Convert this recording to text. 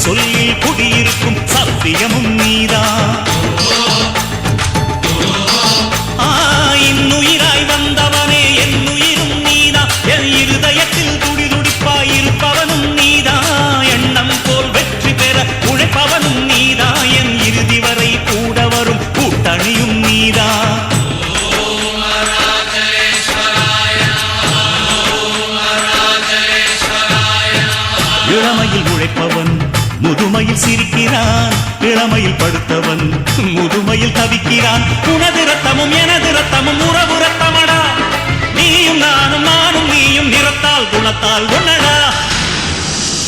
சொல்லில் குடியிருக்கும் சத்தியமும் நீதான். இன்னுயிராய் வந்தவனே என்னுயிரும் நீதான். என் இருதயத்தில் துடிதுடிப்பாய் இருப்பவனும் நீதான். எண்ணம் போல் வெற்றி பெற உழைப்பவனும் நீதான். என் இறுதி வரை கூட வரும் கூட்டணியும் நீதான். இளமையில் உழைப்பவன் முதுமையில் சிரிக்கிறான். இளமையில் படுத்தவன் முதுமையில் தவிக்கிறான். உனது ரத்தமும் எனது ரத்தமும் உறவு ரத்தமடா. நீயும் நானும் நானும் நீயும் நிறத்தால் குணத்தால் ஒன்னடா.